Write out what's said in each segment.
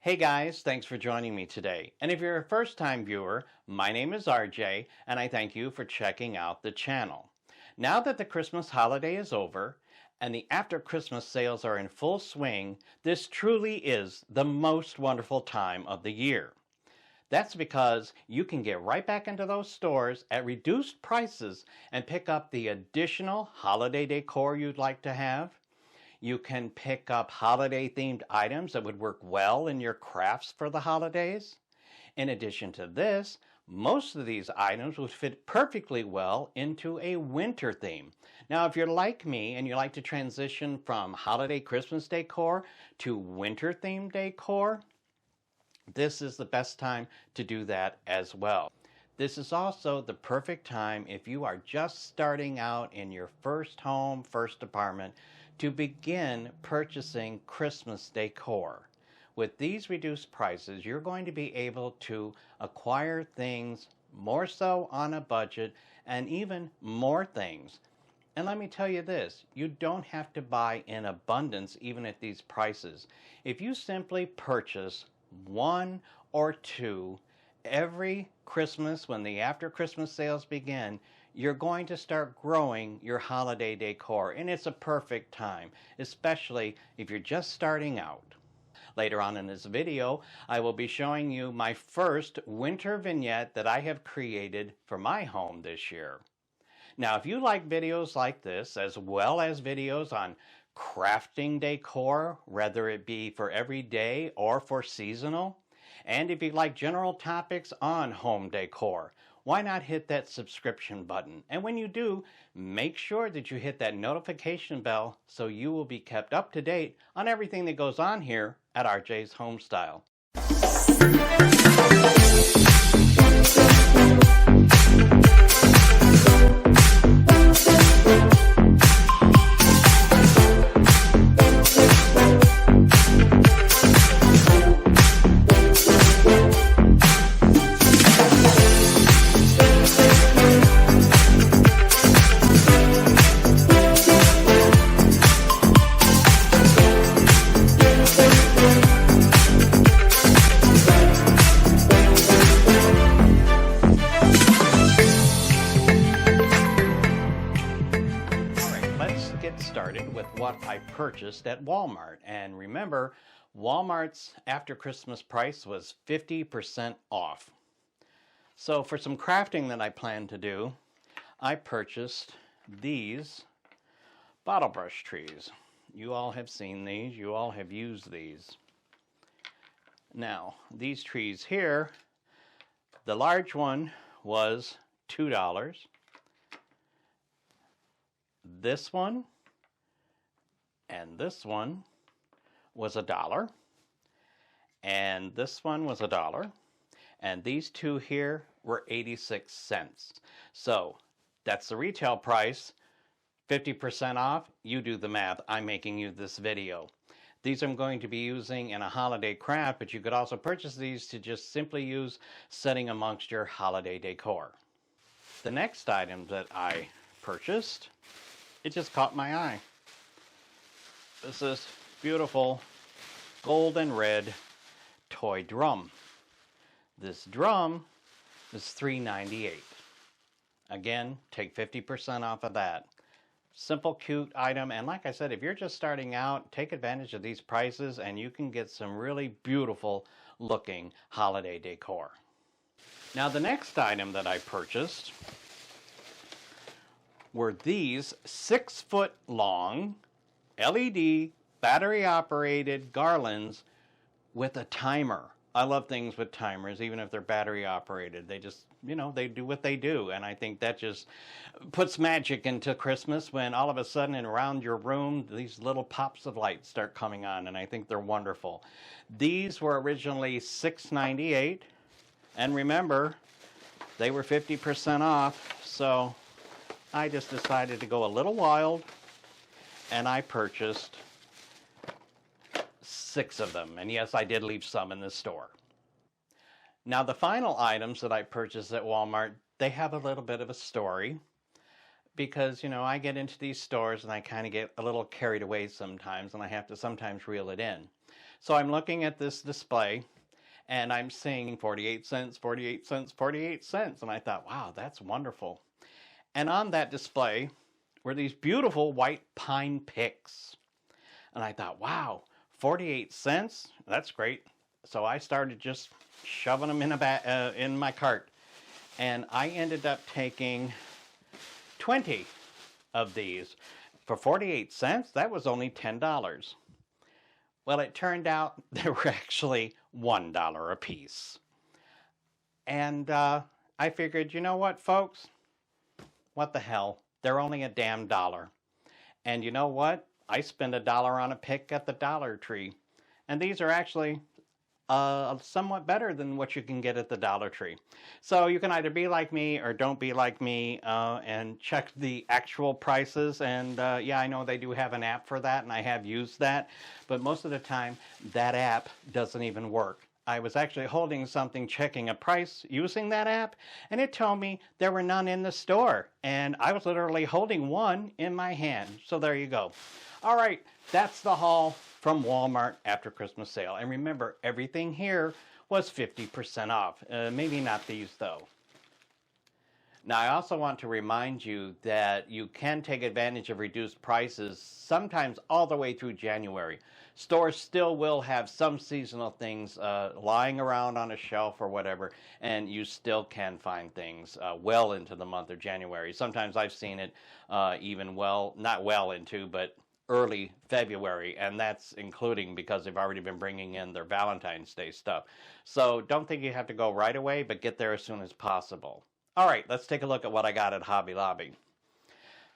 Hey guys, thanks for joining me today. And if you're a first-time viewer, my name is RJ, and I thank you for checking out the channel. Now that the Christmas holiday is over, and the after Christmas sales are in full swing, this truly is the most wonderful time of the year. That's because you can get right back into those stores at reduced prices and pick up the additional holiday decor you'd like to have. You can pick up holiday-themed items that would work well in your crafts for the holidays. In addition to this, most of these items would fit perfectly well into a winter theme. Now, if you're like me and you like to transition from holiday Christmas decor to winter-themed decor, this is the best time to do that as well. This is also the perfect time if you are just starting out in your first home, first apartment, to begin purchasing Christmas decor. With these reduced prices, you're going to be able to acquire things more so on a budget and even more things. And let me tell you this, you don't have to buy in abundance even at these prices. If you simply purchase one or two every Christmas when the after Christmas sales begin, you're going to start growing your holiday decor, and it's a perfect time, especially if you're just starting out. Later on in this video, I will be showing you my first winter vignette that I have created for my home this year. Now, if you like videos like this, as well as videos on crafting decor, whether it be for every day or for seasonal, and if you like general topics on home decor, why not hit that subscription button? And when you do, make sure that you hit that notification bell so you will be kept up to date on everything that goes on here at RJ's HomeStyle. Started with what I purchased at Walmart. And remember, Walmart's after Christmas price was 50% off. So for some crafting that I plan to do, I purchased these bottle brush trees. You all have seen these, you all have used these. Now, these trees here, the large one was $2. This one and this one was $1, and this one was $1, and these two here were 86 cents. So that's the retail price, 50% off. You do the math. I'm making you this video. These I'm going to be using in a holiday craft, but you could also purchase these to just simply use setting amongst your holiday decor. The next item that I purchased, it just caught my eye. This is beautiful gold and red toy drum. This drum is $3.98. Again, take 50% off of that. Simple, cute item, and like I said, if you're just starting out, take advantage of these prices and you can get some really beautiful looking holiday decor. Now, the next item that I purchased were these 6-foot long LED battery operated garlands with a timer. I love things with timers, even if they're battery operated. They just, they do what they do. And I think that just puts magic into Christmas when all of a sudden around your room, these little pops of light start coming on. And I think they're wonderful. These were originally $6.98. And remember, they were 50% off. So I just decided to go a little wild, and I purchased 6 of them. And yes, I did leave some in the store. Now, the final items that I purchased at Walmart, they have a little bit of a story. because, you know, I get into these stores and I kind of get a little carried away sometimes, and I have to sometimes reel it in. So I'm looking at this display and I'm seeing 48 cents, 48 cents, 48 cents. And I thought, wow, that's wonderful. And on that display were these beautiful white pine picks. And I thought, wow, 48 cents? That's great. So I started just shoving them in my cart. And I ended up taking 20 of these. For 48 cents, that was only $10. Well, it turned out they were actually $1 a piece. And I figured, you know what, folks? What the hell? They're only a damn dollar. And you know what? I spend $1 on a pick at the Dollar Tree. And these are actually somewhat better than what you can get at the Dollar Tree. So you can either be like me or don't be like me and check the actual prices. And yeah, I know they do have an app for that, and I have used that. But most of the time, that app doesn't even work. I was actually holding something, checking a price using that app, and it told me there were none in the store. And I was literally holding one in my hand. So there you go. All right, that's the haul from Walmart after Christmas sale. And remember, everything here was 50% off. Maybe not these, though. Now, I also want to remind you that you can take advantage of reduced prices sometimes all the way through January. Stores still will have some seasonal things lying around on a shelf or whatever, and you still can find things well into the month of January. Sometimes I've seen it even not well into, but early February, and that's including because they've already been bringing in their Valentine's Day stuff. So don't think you have to go right away, but get there as soon as possible. All right, let's take a look at what I got at Hobby Lobby.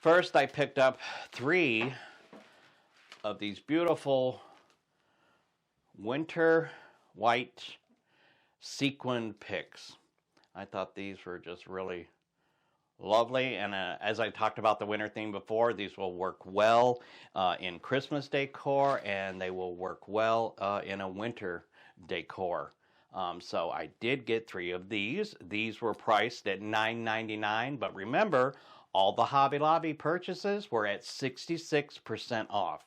First, I picked up 3 of these beautiful winter white sequined picks. I thought these were just really lovely, and as I talked about the winter theme before, these will work well in Christmas decor, and they will work well in a winter decor. So I did get 3 of these. These were priced at $9.99, but remember, all the Hobby Lobby purchases were at 66% off.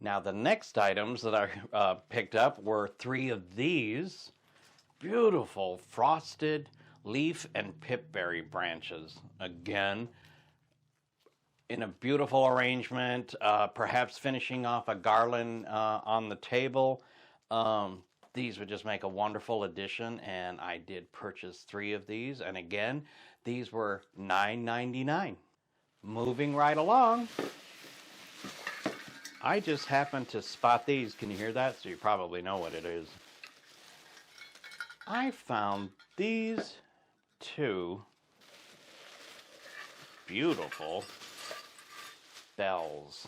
Now the next items that I picked up were 3 of these beautiful frosted leaf and pipberry branches. Again, in a beautiful arrangement, perhaps finishing off a garland on the table. These would just make a wonderful addition, and I did purchase 3 of these. And again, these were $9.99. Moving right along, I just happened to spot these. Can you hear that? So you probably know what it is. I found these 2 beautiful bells.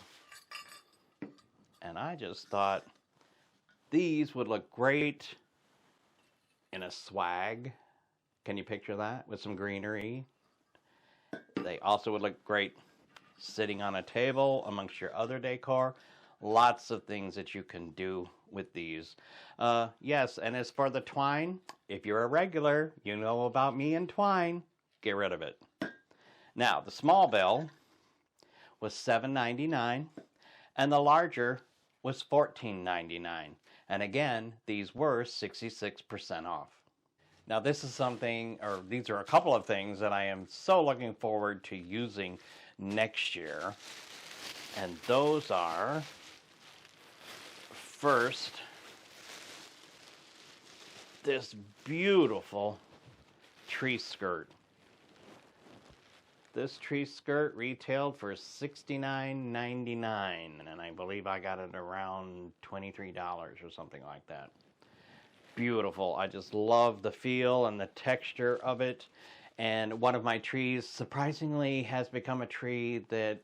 And I just thought these would look great in a swag. Can you picture that? With some greenery. They also would look great sitting on a table amongst your other decor. Lots of things that you can do with these. Yes, and as for the twine, if you're a regular, you know about me and twine. Get rid of it. Now, the small bell was $7.99, and the larger was $14.99. And again, these were 66% off. Now, this is something, or these are a couple of things that I am so looking forward to using next year. And those are, first, this beautiful tree skirt. This tree skirt retailed for $69.99, and I believe I got it around $23 or something like that. Beautiful. I just love the feel and the texture of it. And one of my trees, surprisingly, has become a tree that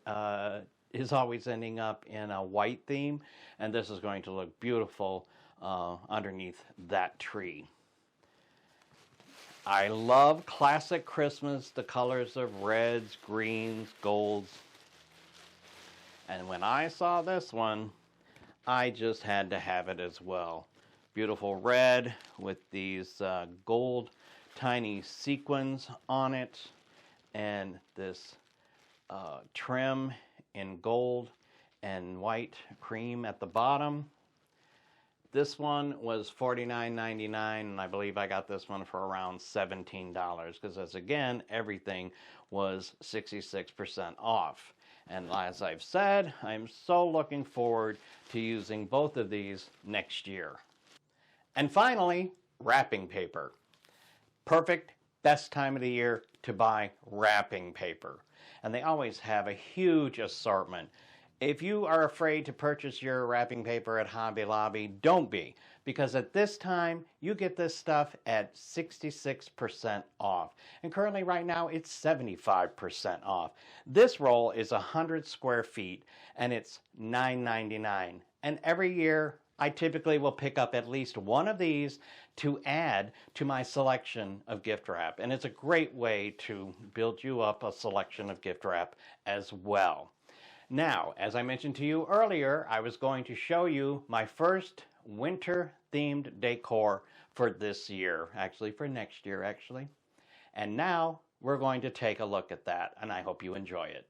is always ending up in a white theme, and this is going to look beautiful underneath that tree. I love classic Christmas, the colors of reds, greens, golds. And when I saw this one, I just had to have it as well. Beautiful red with these gold tiny sequins on it, and this trim in gold and white cream at the bottom. This one was $49.99, and I believe I got this one for around $17 because, as again, everything was 66% off. And as I've said, I'm so looking forward to using both of these next year. And finally, wrapping paper. Perfect, best time of the year to buy wrapping paper. And they always have a huge assortment. If you are afraid to purchase your wrapping paper at Hobby Lobby, don't be, because at this time you get this stuff at 66% off. And currently right now it's 75% off. This roll is 100 square feet and it's $9.99. And every year I typically will pick up at least one of these to add to my selection of gift wrap. And it's a great way to build you up a selection of gift wrap as well. Now, as I mentioned to you earlier, I was going to show you my first winter-themed decor for this year, actually for next year, actually. And now we're going to take a look at that, and I hope you enjoy it.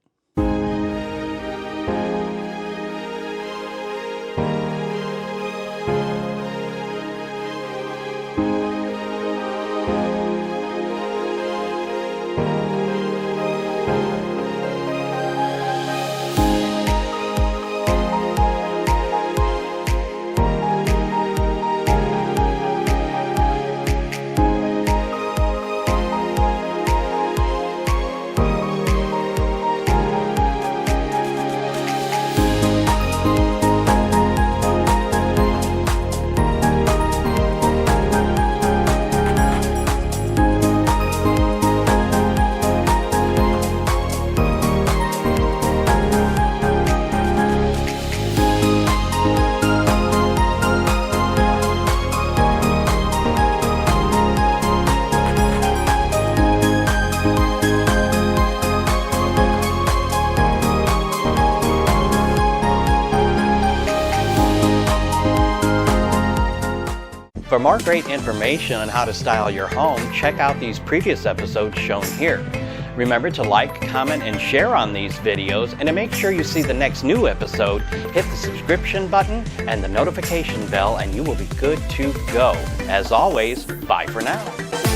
For more great information on how to style your home, check out these previous episodes shown here. Remember to like, comment, and share on these videos, and to make sure you see the next new episode, hit the subscription button and the notification bell, and you will be good to go. As always, bye for now.